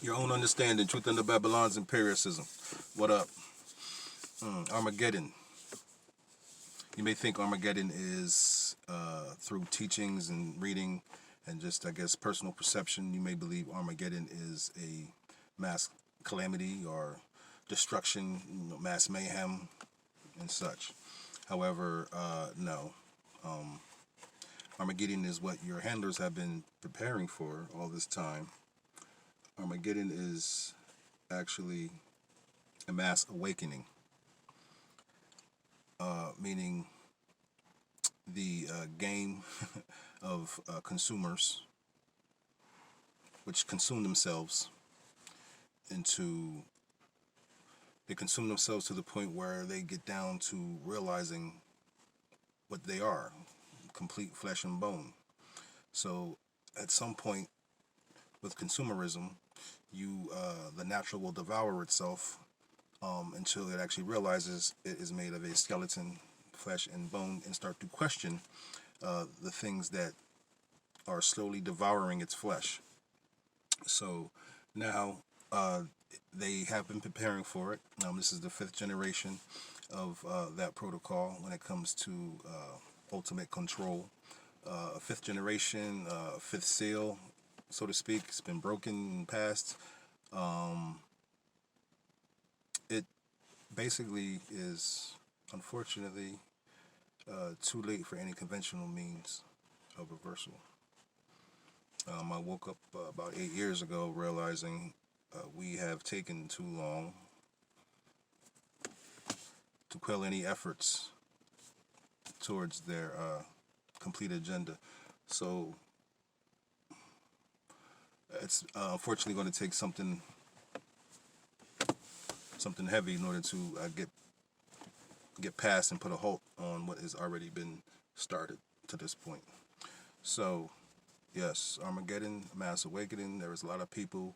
Your own understanding, truth under Babylon's empiricism. What up? Armageddon. You may think Armageddon is through teachings and reading and just, I guess, personal perception. You may believe Armageddon is a mass calamity or destruction, mass mayhem and such. However, no. Armageddon is what your handlers have been preparing for all this time. Armageddon is actually a mass awakening, meaning the game of consumers, which consume themselves into, they consume themselves to the point where they get down to realizing what they are, complete flesh and bone. So at some point with consumerism, the natural will devour itself until it actually realizes it is made of a skeleton, flesh and bone, and start to question the things that are slowly devouring its flesh. So now they have been preparing for it. This is the fifth generation of that protocol when it comes to ultimate control. Fifth generation, fifth seal, so to speak. It's been broken in the past. It basically is, unfortunately, too late for any conventional means of reversal. I woke up about 8 years ago realizing we have taken too long to quell any efforts towards their complete agenda. So it's unfortunately going to take something heavy in order to get past and put a halt on what has already been started to this point. So yes, Armageddon, mass awakening. There is a lot of people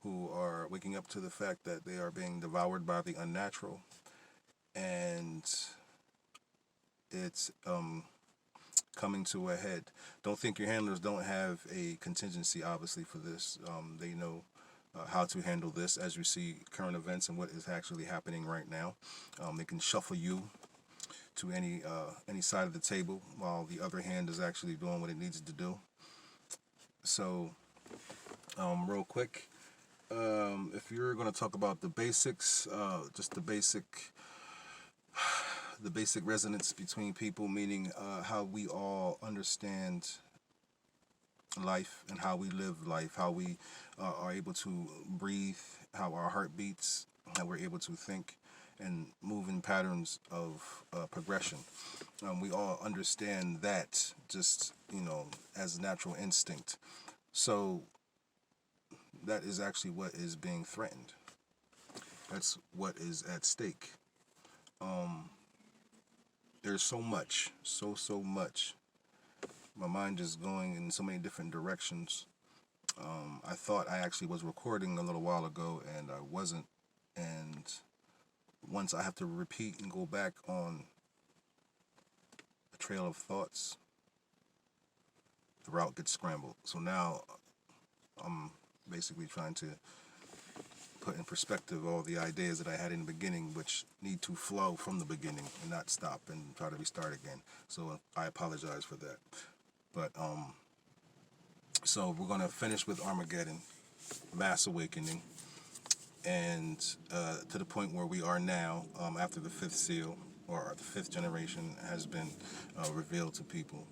who are waking up to the fact that they are being devoured by the unnatural, and it's coming to a head. Don't think your handlers don't have a contingency, obviously, for this. They know how to handle this as you see current events and what is actually happening right now. They can shuffle you to any side of the table while the other hand is actually doing what it needs to do. So, real quick, if you're going to talk about the basics, just the basic resonance between people, meaning how we all understand life and how we live life, how we are able to breathe, how our heart beats, how we're able to think and move in patterns of progression. We all understand that just, as a natural instinct. So that is actually what is being threatened. That's what is at stake. There's so much, so much. My mind is going in so many different directions. I thought I actually was recording a little while ago, and I wasn't. And once I have to repeat and go back on a trail of thoughts, the route gets scrambled. So now I'm basically trying to put in perspective all the ideas that I had in the beginning, which need to flow from the beginning and not stop and try to restart again. So I apologize for that. But so we're going to finish with Armageddon, mass awakening, and to the point where we are now, after the fifth seal or the fifth generation has been revealed to people.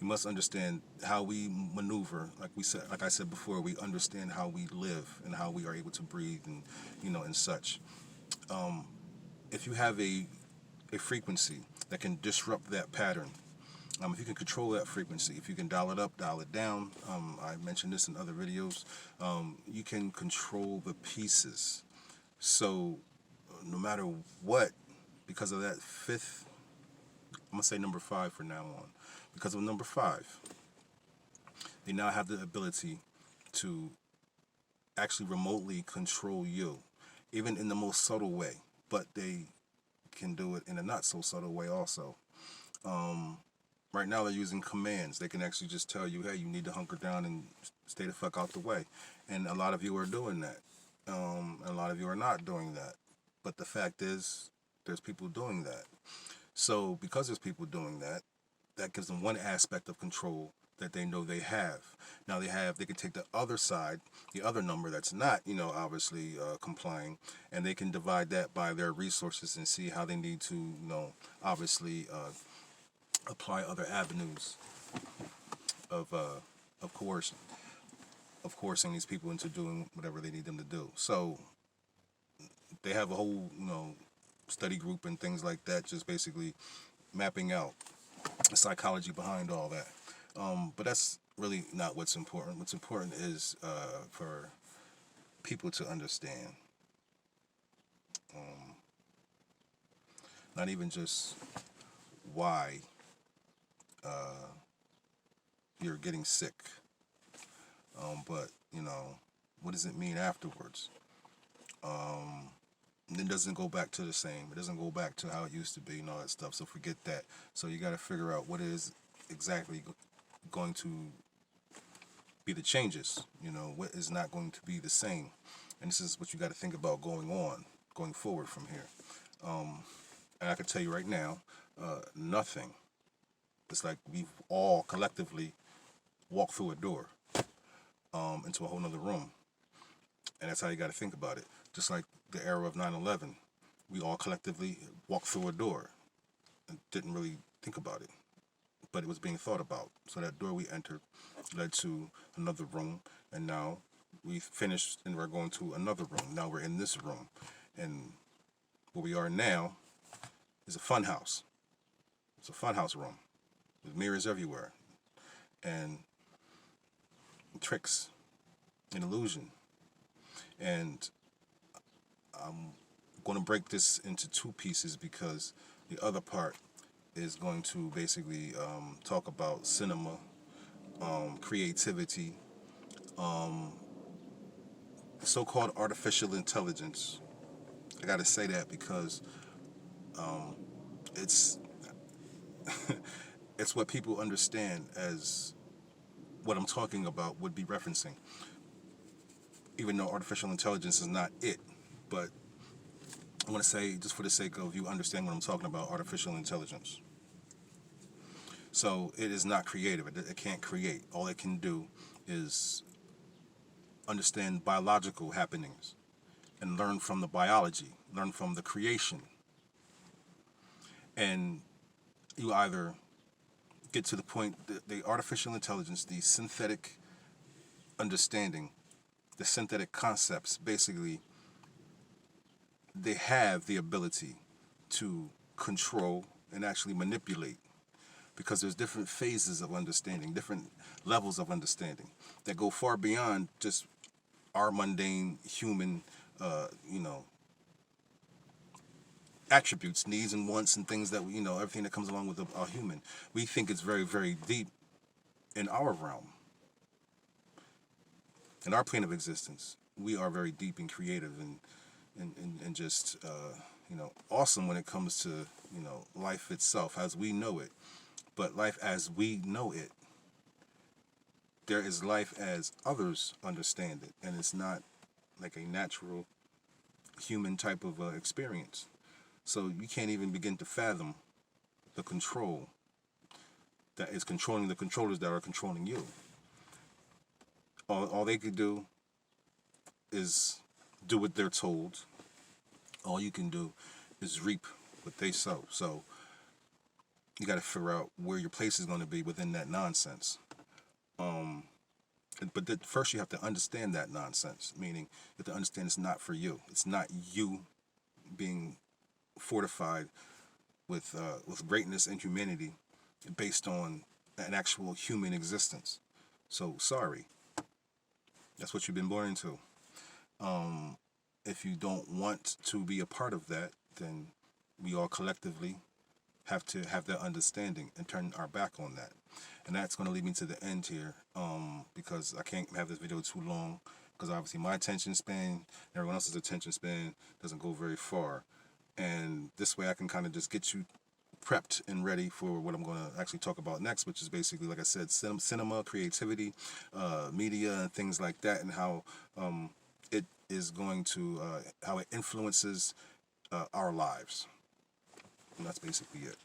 You must understand how we maneuver. Like I said before, we understand how we live and how we are able to breathe, and and such. If you have a frequency that can disrupt that pattern, if you can control that frequency, if you can dial it up, dial it down, I mentioned this in other videos, you can control the pieces. So no matter what, because of that fifth, I'm going to say number 5 from now on. Because of number 5, they now have the ability to actually remotely control you, even in the most subtle way, but they can do it in a not so subtle way also. Right now they're using commands. They can actually just tell you, hey, you need to hunker down and stay the fuck out the way. And a lot of you are doing that. And a lot of you are not doing that. But the fact is, there's people doing that. So because there's people doing that, that gives them one aspect of control that they know they have. Now they can take the other side, the other number that's not, obviously complying, and they can divide that by their resources and see how they need to, obviously apply other avenues of coercion, of coercing these people into doing whatever they need them to do. So they have a whole, study group and things like that, just basically mapping out the psychology behind all that. But that's really not what's important. What's important is for people to understand, not even just why you're getting sick, but what does it mean afterwards? And it doesn't go back to the same. It doesn't go back to how it used to be and all that stuff. So forget that. So you got to figure out what is exactly going to be the changes. What is not going to be the same. And this is what you got to think about going forward from here. And I can tell you right now, nothing. It's like we've all collectively walked through a door into a whole nother room. And that's how you got to think about it. Just like the era of 9/11, we all collectively walked through a door and didn't really think about it, but it was being thought about. So that door we entered led to another room, and now we finished and we're going to another room. Now we're in this room, and where we are now is a fun house. It's a fun house room with mirrors everywhere and tricks and illusion. And I'm going to break this into two pieces because the other part is going to basically talk about cinema, creativity, so-called artificial intelligence. I got to say that because it's it's what people understand as what I'm talking about would be referencing, even though artificial intelligence is not it. But I want to say, just for the sake of you understanding what I'm talking about, artificial intelligence. So it is not creative. It can't create. All it can do is understand biological happenings and learn from the biology, learn from the creation. And you either get to the point, the artificial intelligence, the synthetic understanding, the synthetic concepts, basically, they have the ability to control and actually manipulate, because there's different phases of understanding, different levels of understanding that go far beyond just our mundane human, attributes, needs and wants and things that, everything that comes along with a human. We think it's very, very deep in our realm, in our plane of existence. We are very deep and creative and just, awesome when it comes to, life itself as we know it. But life as we know it, there is life as others understand it, and it's not like a natural human type of experience. So you can't even begin to fathom the control that is controlling the controllers that are controlling you. All they could do is do what they're told. All you can do is reap what they sow. So you got to figure out where your place is going to be within that nonsense. But first you have to understand that nonsense, meaning you have to understand it's not for you. It's not you being fortified with greatness and humanity based on an actual human existence. So sorry, that's what you've been born into. If you don't want to be a part of that, then we all collectively have to have that understanding and turn our back on that. And that's going to lead me to the end here, because I can't have this video too long, because obviously my attention span and everyone else's attention span doesn't go very far. And this way I can kind of just get you prepped and ready for what I'm going to actually talk about next, which is basically, like I said, cinema, creativity, media, and things like that, and how it is going to, how it influences our lives. And that's basically it.